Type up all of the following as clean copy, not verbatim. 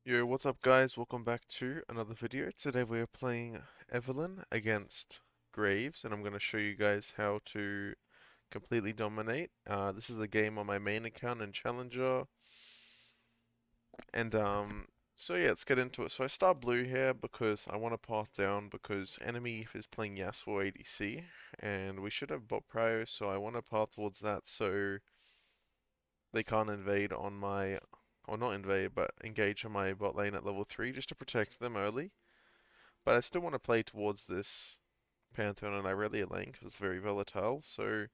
Yo, what's up guys? Welcome back to another video. Today we're playing Evelyn against Graves, and I'm going to show you guys how to completely dominate. This is a game on my main account in Challenger, and so yeah, let's get into it. So I start blue here because I want to path down because enemy is playing Yasuo ADC, and we should have bot prio, so I want to path towards that so they can't invade on my, or not invade, but engage on my bot lane at level 3 just to protect them early. But I still want to play towards this Pantheon and Irelia lane because it's very volatile. So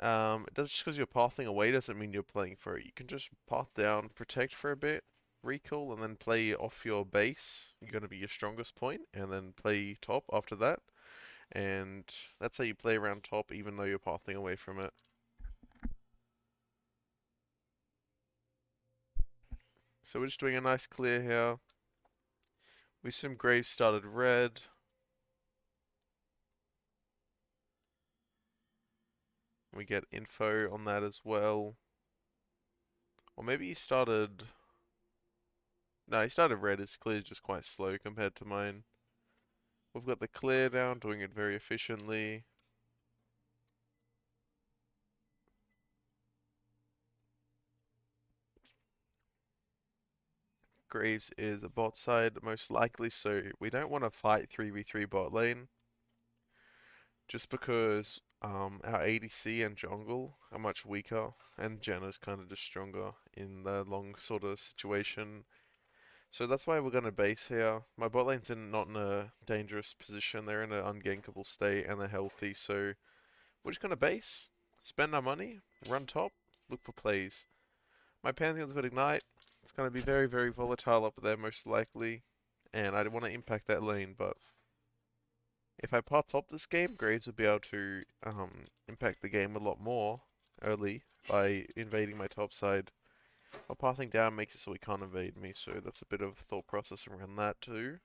it does just because you're pathing away doesn't mean you're playing for it. You can just path down, protect for a bit, recall, and then play off your base. You're going to be your strongest point, and then play top after that. And that's how you play around top, even though you're pathing away from it. So we're just doing a nice clear here. We assume Graves started red. We get info on that as well. Or maybe he started... No, he started red. His clear is just quite slow compared to mine. We've got the clear down, doing it very efficiently. Graves is a bot side, most likely, so we don't want to fight 3v3 bot lane. Just because our ADC and jungle are much weaker, and Janna's kind of just stronger in the long sort of situation. So that's why we're going to base here. My bot lane's not in a dangerous position. They're in an ungankable state and they're healthy. So we're just going to base, spend our money, run top, look for plays. My Pantheon's got Ignite. It's going to be very, very volatile up there most likely. And I don't want to impact that lane, but if I pot top this game, Graves would be able to impact the game a lot more early by invading my top side. While pathing down makes it so he can't invade me, so that's a bit of thought process around that too.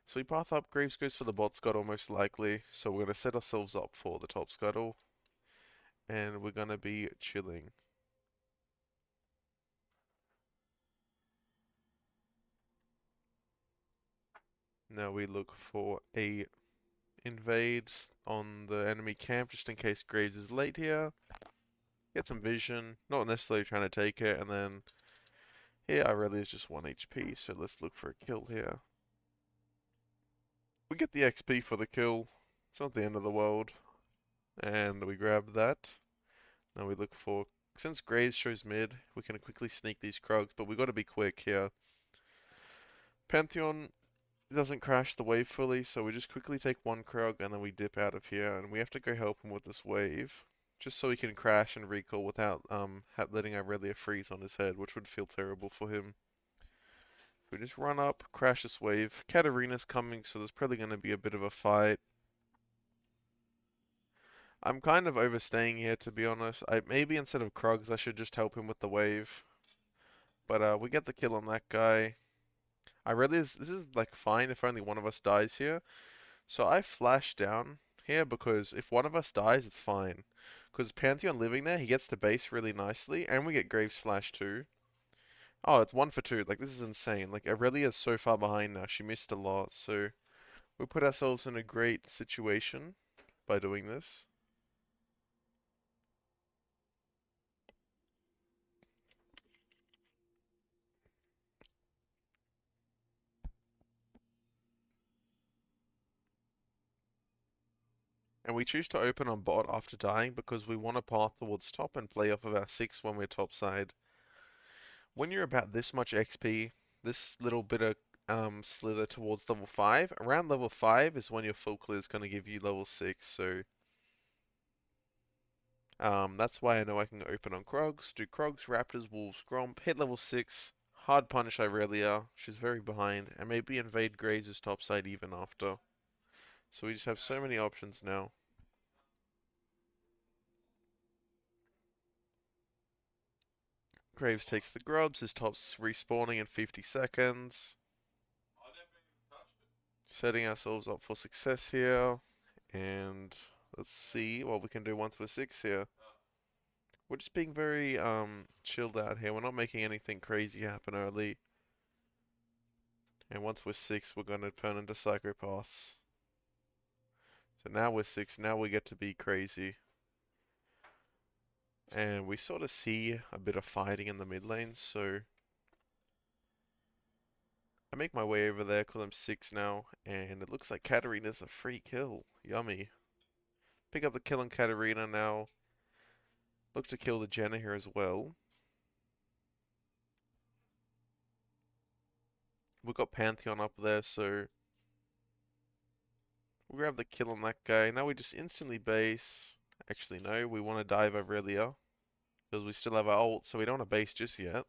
So we path up, Graves goes for the bot scuttle most likely, so we're going to set ourselves up for the top scuttle, and we're going to be chilling. Now we look for a invade on the enemy camp just in case Graves is late here. Get some vision, not necessarily trying to take it, and then here Irelia is just 1 HP, so let's look for a kill here. We get the XP for the kill, it's not the end of the world, and we grab that. Now we look for, since Graves shows mid, we can quickly sneak these Krugs, but we got to be quick here. Pantheon doesn't crash the wave fully, so we just quickly take one Krug and then we dip out of here, and we have to go help him with this wave, just so he can crash and recall without letting Irelia freeze on his head, which would feel terrible for him. We just run up, crash this wave. Katarina's coming, so there's probably going to be a bit of a fight. I'm kind of overstaying here, to be honest. Maybe instead of Krugs, I should just help him with the wave. But we get the kill on that guy. This is like fine if only one of us dies here. So I flash down here because if one of us dies, it's fine. Because Pantheon living there, he gets to base really nicely, and we get Graves Flash too. Oh, it's 1 for 2. Like, this is insane. Like, Aurelia is so far behind now. She missed a lot, so we put ourselves in a great situation by doing this. And we choose to open on bot after dying because we want to path towards top and play off of our 6 when we're top side. When you're about this much XP, this little bit of slither towards level 5, around level 5 is when your full clear is going to give you level 6, so that's why I know I can open on Krogs, do Krogs, Raptors, Wolves, Gromp, hit level 6, hard punish Irelia, she's very behind, and maybe invade Graves' top side even after. So we just have so many options now. Graves takes the grubs, his top's respawning in 50 seconds. Setting ourselves up for success here. And let's see what we can do once we're 6 here. We're just being very chilled out here. We're not making anything crazy happen early. And once we're 6, we're gonna turn into psychopaths. So now we're 6, now we get to be crazy. And we sort of see a bit of fighting in the mid lane, so I make my way over there because I'm 6 now, and it looks like Katarina's a free kill. Yummy. Pick up the kill on Katarina now. Look to kill the Jenna here as well. We've got Pantheon up there, so we'll grab the kill on that guy. Now we just instantly base. Actually, no, we want to dive Aurelia because we still have our ult, so we don't want to base just yet.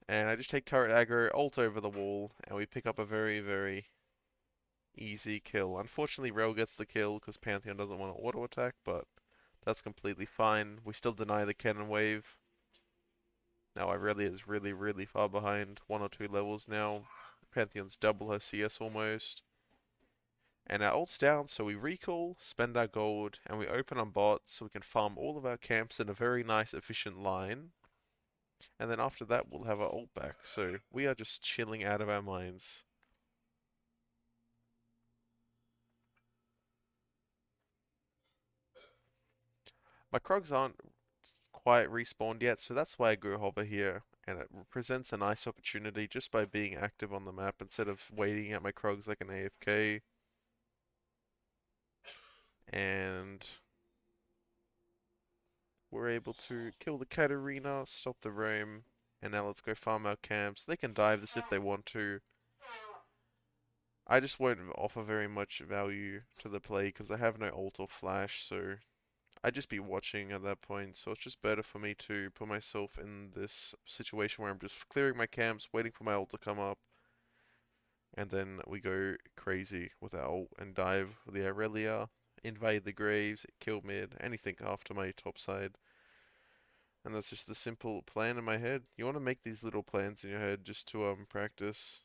And I just take turret aggro, ult over the wall, and we pick up a very, very easy kill. Unfortunately, Rell gets the kill because Pantheon doesn't want to auto attack, but that's completely fine. We still deny the cannon wave. Now Aurelia is really, really far behind. 1 or 2 levels now. Pantheon's double her CS almost. And our ult's down, so we recall, spend our gold, and we open on bot so we can farm all of our camps in a very nice, efficient line. And then after that, we'll have our ult back. So we are just chilling out of our minds. My Krogs aren't quite respawned yet, so that's why I go hover here. And it presents a nice opportunity just by being active on the map instead of waiting at my Krogs like an AFK. And we're able to kill the Katarina, stop the roam, and now let's go farm our camps. They can dive this if they want to. I just won't offer very much value to the play because I have no ult or flash, so I'd just be watching at that point. So it's just better for me to put myself in this situation where I'm just clearing my camps, waiting for my ult to come up, and then we go crazy with our ult and dive the Aurelia, invade the Graves, kill mid, anything after my top side. And that's just the simple plan in my head. You want to make these little plans in your head just to practice.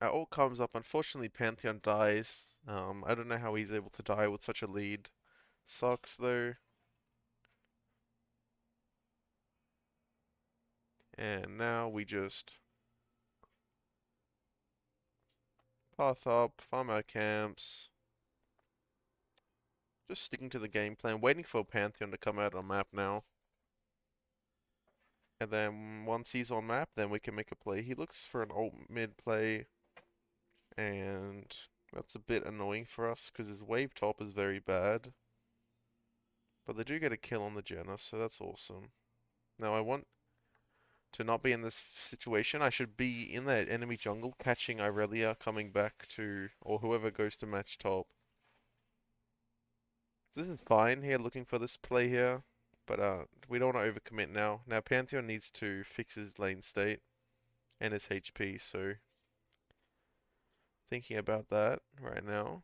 Our ult comes up. Unfortunately, Pantheon dies. I don't know how he's able to die with such a lead. Sucks though. And now we just path up, farm our camps. Just sticking to the game plan, waiting for Pantheon to come out on map now. And then once he's on map, then we can make a play. He looks for an ult mid play, and that's a bit annoying for us because his wave top is very bad. But they do get a kill on the Jenna, so that's awesome. Now I want to not be in this situation. I should be in that enemy jungle catching Irelia coming back to, or whoever goes to match top. This is fine here, looking for this play here, but we don't want to overcommit now. Now Pantheon needs to fix his lane state and his HP, so thinking about that right now.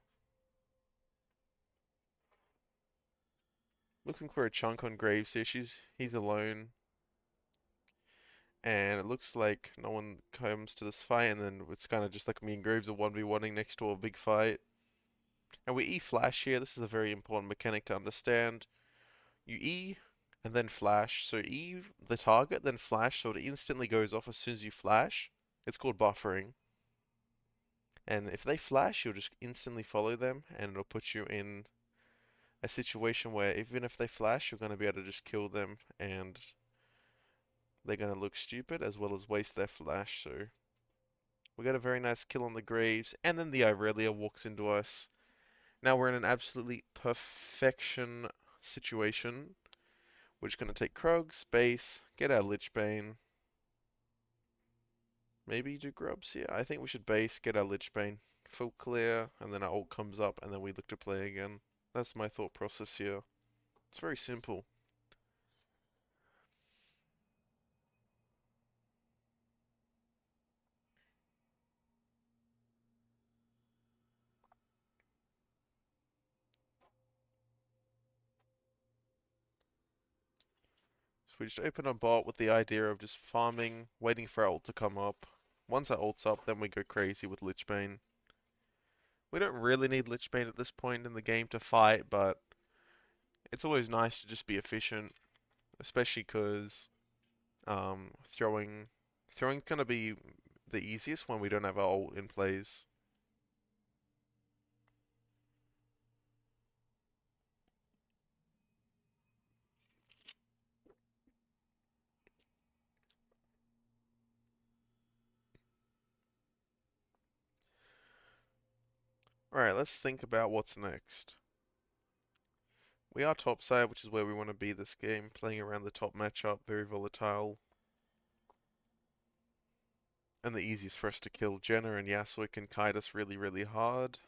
Looking for a chunk on Graves here. He's alone. And it looks like no one comes to this fight, and then it's kind of just like me and Graves are 1v1ing next to a big fight. And we E-flash here. This is a very important mechanic to understand. You E and then flash. So E the target, then flash, so it instantly goes off as soon as you flash. It's called buffering. And if they flash, you'll just instantly follow them, and it'll put you in a situation where even if they flash, you're going to be able to just kill them, and they're going to look stupid as well as waste their flash. So we got a very nice kill on the Graves, and then the Irelia walks into us. Now we're in an absolutely perfection situation. We're just going to take Krogs, base, get our Lich Bane. Maybe do Grubs here. I think we should base, get our Lich Bane, full clear, and then our ult comes up, and then we look to play again. That's my thought process here. It's very simple. we just open a bot with the idea of just farming, waiting for our ult to come up. Once our ult's up, then we go crazy with Lich Bane. We don't really need Lich Bane at this point in the game to fight, but it's always nice to just be efficient, especially because throwing's gonna be the easiest when we don't have our ult in plays. Alright, let's think about what's next. We are topside, which is where we want to be this game, playing around the top matchup, very volatile. And the easiest for us to kill. Jenna and Yasuo can kite us really, really hard.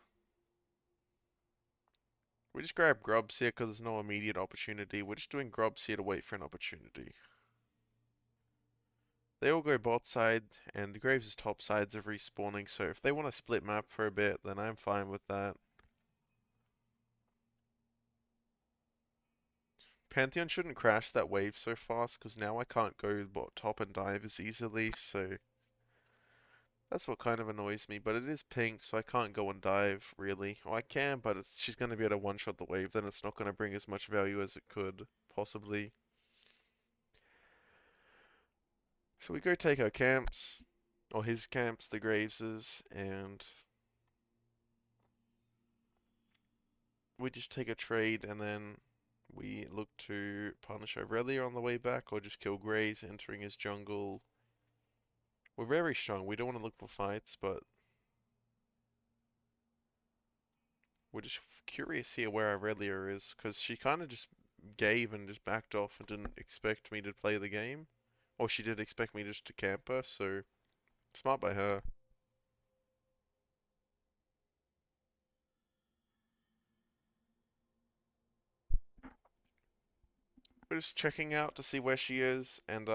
We just grab grubs here because there's no immediate opportunity. We're just doing grubs here to wait for an opportunity. They all go bot side, and Graves' top sides are respawning, so if they want to split map for a bit, then I'm fine with that. Pantheon shouldn't crash that wave so fast, because now I can't go bot top and dive as easily, so that's what kind of annoys me, but it is pink, so I can't go and dive, really. Well, I can, but she's going to be able to one-shot the wave, then it's not going to bring as much value as it could, possibly. So we go take our camps, or his camps, the Graveses, and we just take a trade, and then we look to punish Aurelia on the way back, or just kill Graves, entering his jungle. We're very strong, we don't want to look for fights, but we're just curious here where Aurelia is, because she kind of just gave and just backed off and didn't expect me to play the game. Or she did expect me just to camp her, so smart by her. We're just checking out to see where she is, and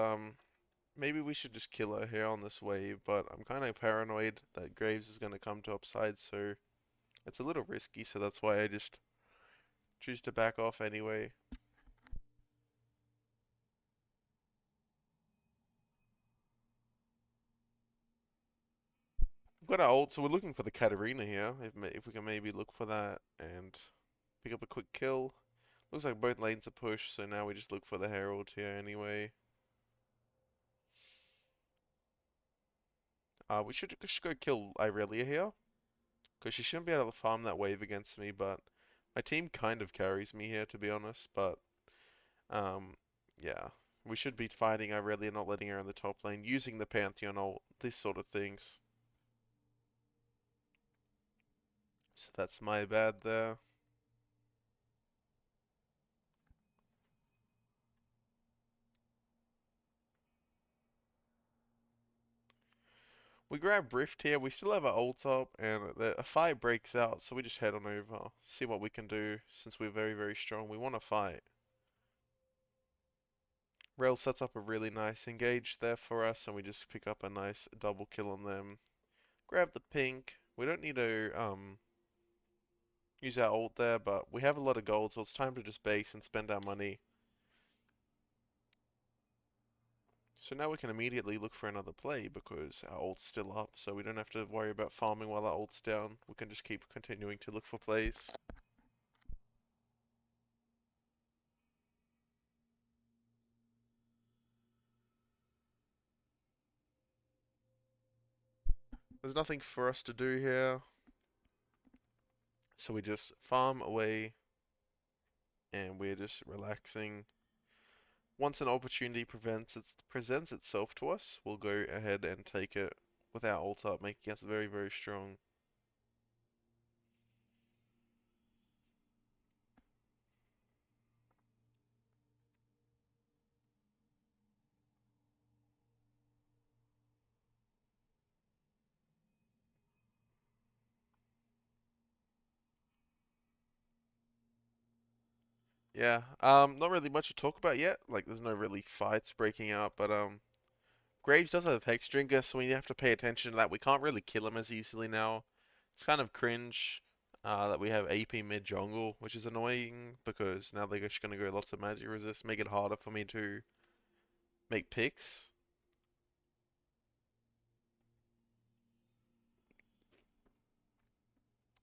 maybe we should just kill her here on this wave, but I'm kind of paranoid that Graves is going to come to upside, so it's a little risky, so that's why I just choose to back off anyway. We've got our ult, so we're looking for the Katarina here, if we can maybe look for that and pick up a quick kill. Looks like both lanes are pushed, so now we just look for the Herald here anyway. We should just go kill Irelia here, because she shouldn't be able to farm that wave against me, but my team kind of carries me here, to be honest, but, yeah. We should be fighting Irelia, not letting her in the top lane, using the Pantheon ult, these sort of things. So that's my bad there. We grab Rift here, we still have our ult up, and a fight breaks out, so we just head on over, see what we can do, since we're very, very strong. We want to fight. Rel sets up a really nice engage there for us, and we just pick up a nice double kill on them. Grab the pink. We don't need to use our ult there, but we have a lot of gold, so it's time to just base and spend our money. So now we can immediately look for another play because our ult's still up, so we don't have to worry about farming while our ult's down. We can just keep continuing to look for plays. There's nothing for us to do here, so we just farm away and we're just relaxing. Once an opportunity presents itself to us, we'll go ahead and take it with our ult up, making us very, very strong. Yeah, not really much to talk about yet. Like, there's no really fights breaking out, but Graves does have Hexdrinker, so we have to pay attention to that. We can't really kill him as easily now. It's kind of cringe that we have AP mid jungle, which is annoying because now they're just gonna go lots of magic resist, make it harder for me to make picks.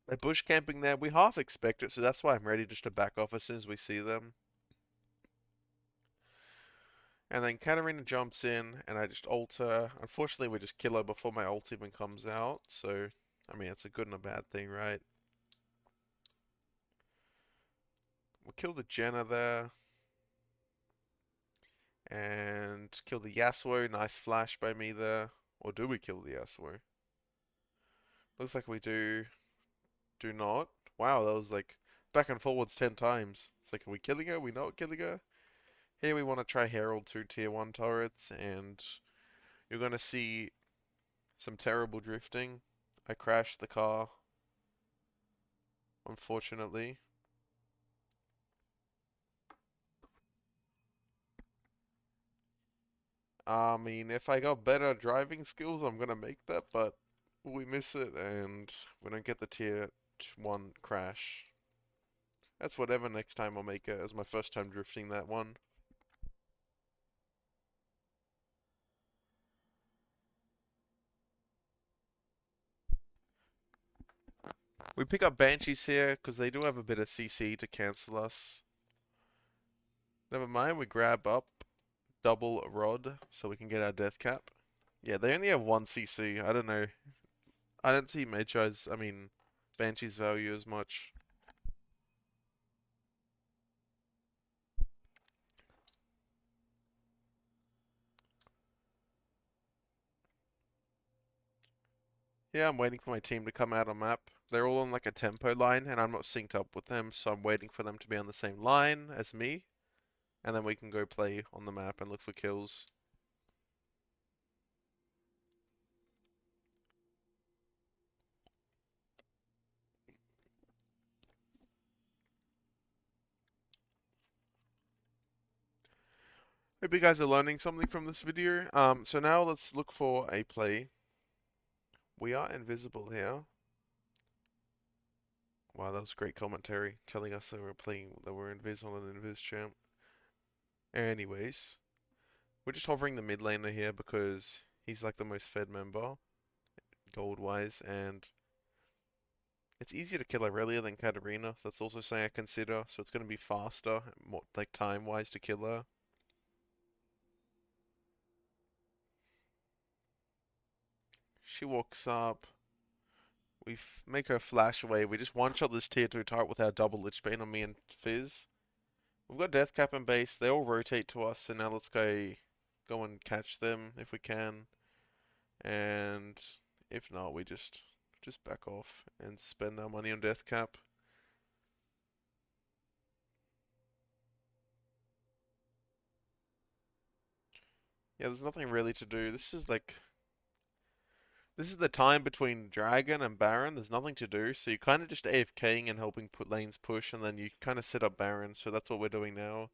They're bush camping there. We half expect it, so that's why I'm ready just to back off as soon as we see them. And then Katarina jumps in, and I just ult her. Unfortunately, we just kill her before my ult even comes out, so, I mean, it's a good and a bad thing, right? We'll kill the Jenna there. And kill the Yasuo. Nice flash by me there. Or do we kill the Yasuo? Looks like we do not. Wow, that was like back and forwards 10 times. It's like, are we killing her? Are we not killing her? Here we want to try Herald 2 tier 1 turrets, and you're going to see some terrible drifting. I crashed the car, unfortunately. I mean, if I got better driving skills, I'm going to make that, but we miss it, and we don't get the tier 1 crash. That's whatever, next time I'll make it as my first time drifting that one. We pick up Banshees here because they do have a bit of CC to cancel us. Never mind, we grab up double rod so we can get our death cap. Yeah, they only have 1 CC. I don't know. I don't see Banshee's value as much. Yeah, I'm waiting for my team to come out on map. They're all on like a tempo line and I'm not synced up with them, so I'm waiting for them to be on the same line as me. And then we can go play on the map and look for kills. Hope you guys are learning something from this video. So now let's look for a play. We are invisible here. Wow, that was great commentary, telling us that we're invis on an invis champ. Anyways, we're just hovering the mid laner here because he's like the most fed member, gold wise, and it's easier to kill Aurelia than Katarina. That's also something I consider, so it's going to be faster, more like time wise to kill her. She walks up. We make her flash away. We just one-shot this tier 2 turret with our double Lich Bane on me and Fizz. We've got Death Cap and base. They all rotate to us, so now let's go and catch them if we can. And if not, we just back off and spend our money on Death Cap. Yeah, there's nothing really to do. This is the time between Dragon and Baron. There's nothing to do, so you're kind of just AFKing and helping put lanes push, and then you kind of set up Baron. So that's what we're doing now.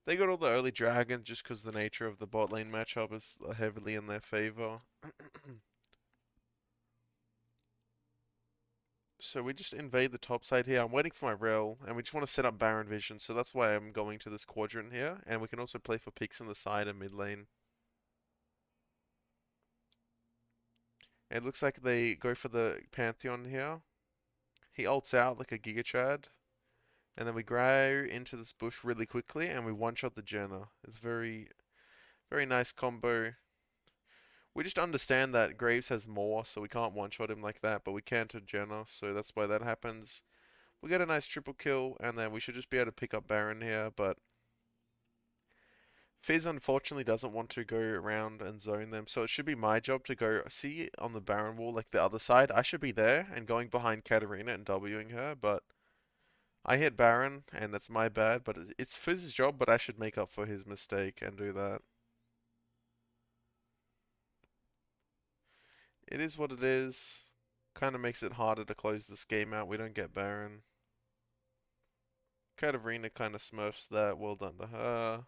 They got all the early dragons just because the nature of the bot lane matchup is heavily in their favor. So we just invade the top side here. I'm waiting for my rail, and we just want to set up Baron Vision, so that's why I'm going to this quadrant here. And we can also play for picks in the side and mid lane. It looks like they go for the Pantheon here. He ults out like a Giga Chad. And then we grow into this bush really quickly, and we one-shot the Jenna. It's very nice combo. We just understand that Graves has more, so we can't one-shot him like that, but we can to Jenna, so that's why that happens. We get a nice triple kill, and then we should just be able to pick up Baron here, but Fizz unfortunately doesn't want to go around and zone them, so it should be my job to go see on the Baron wall, like the other side. I should be there and going behind Katarina and Wing her, but I hit Baron, and that's my bad, but it's Fizz's job, but I should make up for his mistake and do that. It is what it is. Kind of makes it harder to close this game out. We don't get Baron. Katarina kind of smurfs that. Well done to her.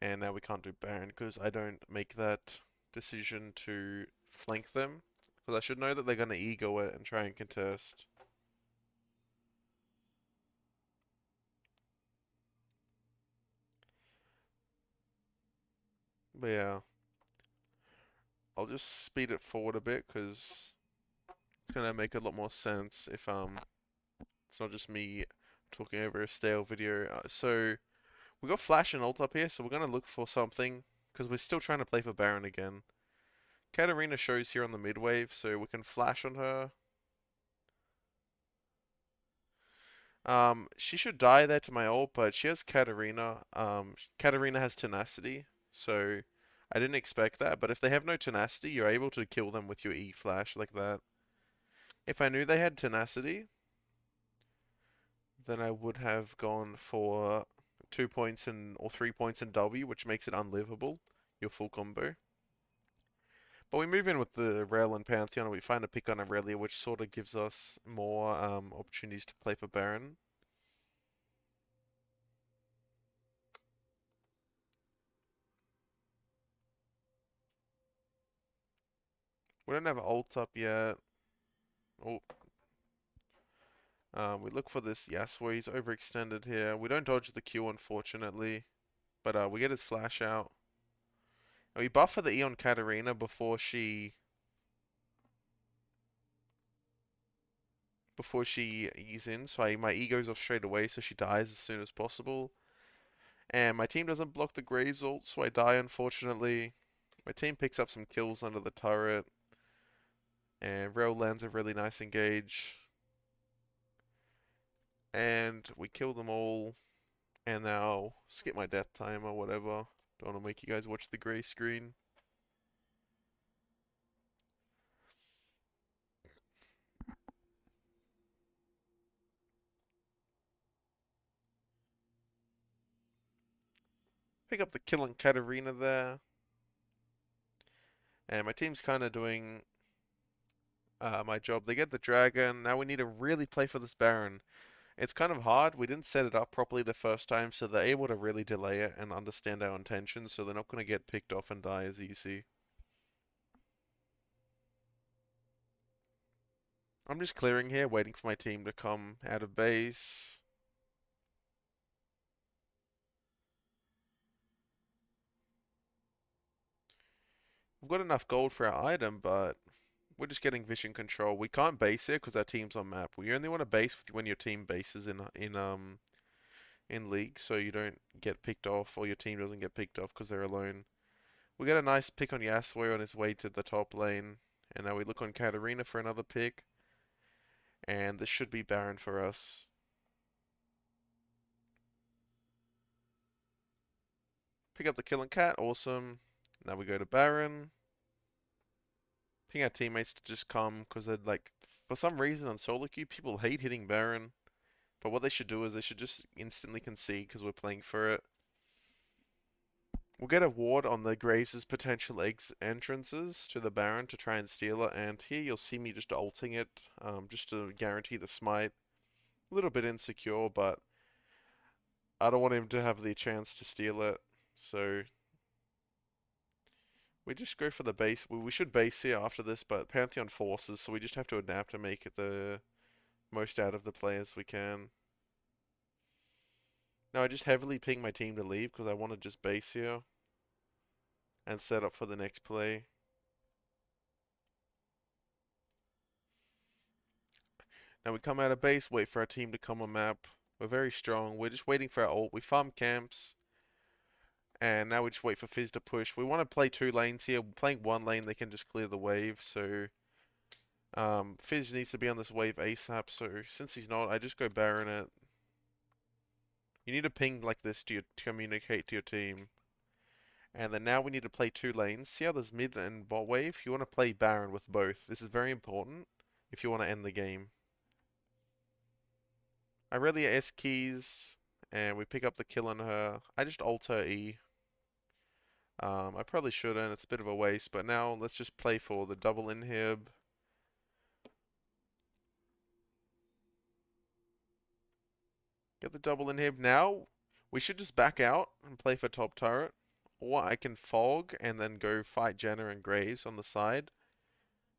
And now we can't do Baron because I don't make that decision to flank them. Because I should know that they're going to ego it and try and contest. But yeah, I'll just speed it forward a bit because it's gonna make a lot more sense if it's not just me talking over a stale video. So we got Flash and ult up here, so we're gonna look for something because we're still trying to play for Baron again. Katarina shows here on the mid wave, so we can flash on her. She should die there to my ult, but she has Katarina. Katarina has tenacity, so I didn't expect that. But if they have no tenacity, you're able to kill them with your E flash like that. If I knew they had tenacity, then I would have gone for 2 points in or 3 points in W, which makes it unlivable, your full combo. But we move in with the Rell and Pantheon, and we find a pick on Aurelia, which sort of gives us more opportunities to play for Baron. We don't have ult up yet. Oh, we look for this Yasuo. He's overextended here. We don't dodge the Q, unfortunately, but we get his flash out. And we buff for the E on Katarina before she E's in, so my E goes off straight away, so she dies as soon as possible. And my team doesn't block the Graves ult, so I die, unfortunately. My team picks up some kills under the turret. And Rell lands a really nice engage. And we kill them all. And now, skip my death time or whatever. Don't want to make you guys watch the grey screen. Pick up the kill on Katarina there. And my team's kind of doing my job. They get the dragon. Now we need to really play for this Baron. It's kind of hard. We didn't set it up properly the first time, so they're able to really delay it and understand our intentions, so they're not going to get picked off and die as easy. I'm just clearing here, waiting for my team to come out of base. We've got enough gold for our item, but we're just getting vision control. We can't base it because our team's on map. We only want to base when your team bases in league, so you don't get picked off or your team doesn't get picked off because they're alone. We get a nice pick on Yasuo on his way to the top lane, and now we look on Katarina for another pick, and this should be Baron for us. Pick up the Killing Cat, awesome. Now we go to Baron. Ping our teammates to just come because they're like, for some reason on solo queue, people hate hitting Baron. But what they should do is they should just instantly concede because we're playing for it. We'll get a ward on the Graves' potential entrances to the Baron to try and steal it. And here you'll see me just ulting it, just to guarantee the smite. A little bit insecure, but I don't want him to have the chance to steal it. So we just go for the base. We should base here after this, but Pantheon forces, so we just have to adapt and make it the most out of the players we can. Now I just heavily ping my team to leave because I want to just base here and set up for the next play. Now we come out of base, wait for our team to come on map. We're very strong. We're just waiting for our ult. We farm camps. And now we just wait for Fizz to push. We want to play 2 lanes here. Playing 1 lane, they can just clear the wave. So Fizz needs to be on this wave ASAP. So since he's not, I just go Baron it. You need to ping like this to communicate to your team. And then now we need to play 2 lanes. See how there's mid and bot wave? You want to play Baron with both. This is very important if you want to end the game. Aurelia S keys, and we pick up the kill on her. I just ult her E. I probably shouldn't, it's a bit of a waste, but now let's just play for the double inhib. Get the double inhib. Now, we should just back out and play for top turret. Or I can fog and then go fight Jenna and Graves on the side.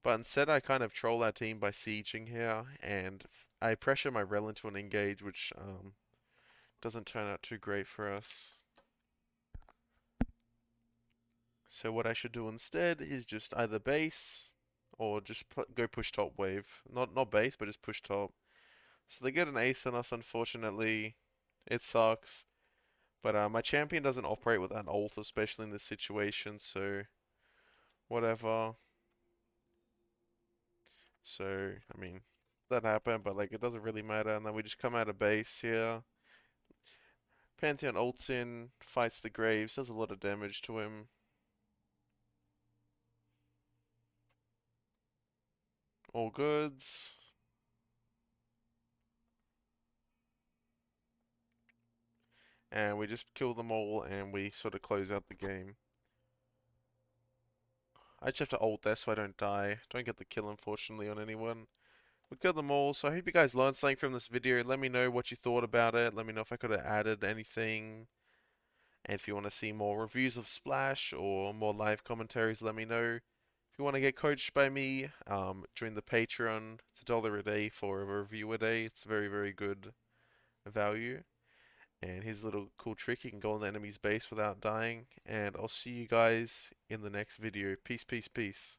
But instead I kind of troll our team by sieging here, and I pressure my Rell into an engage, which doesn't turn out too great for us. So what I should do instead is just either base or just go push top wave. Not base, but just push top. So they get an ace on us, unfortunately. It sucks. But my champion doesn't operate with an ult, especially in this situation, so whatever. So, I mean, that happened, but like it doesn't really matter. And then we just come out of base here. Pantheon ults in, fights the Graves, does a lot of damage to him. All goods. And we just kill them all and we sort of close out the game. I just have to ult there so I don't die. Don't get the kill, unfortunately, on anyone. We killed them all, so I hope you guys learned something from this video. Let me know what you thought about it. Let me know if I could have added anything. And if you want to see more reviews of Splash or more live commentaries, let me know. If you want to get coached by me, join the Patreon. It's $1 a day for a review a day. It's very, very good value. And here's a little cool trick. You can go on the enemy's base without dying. And I'll see you guys in the next video. Peace, peace, peace.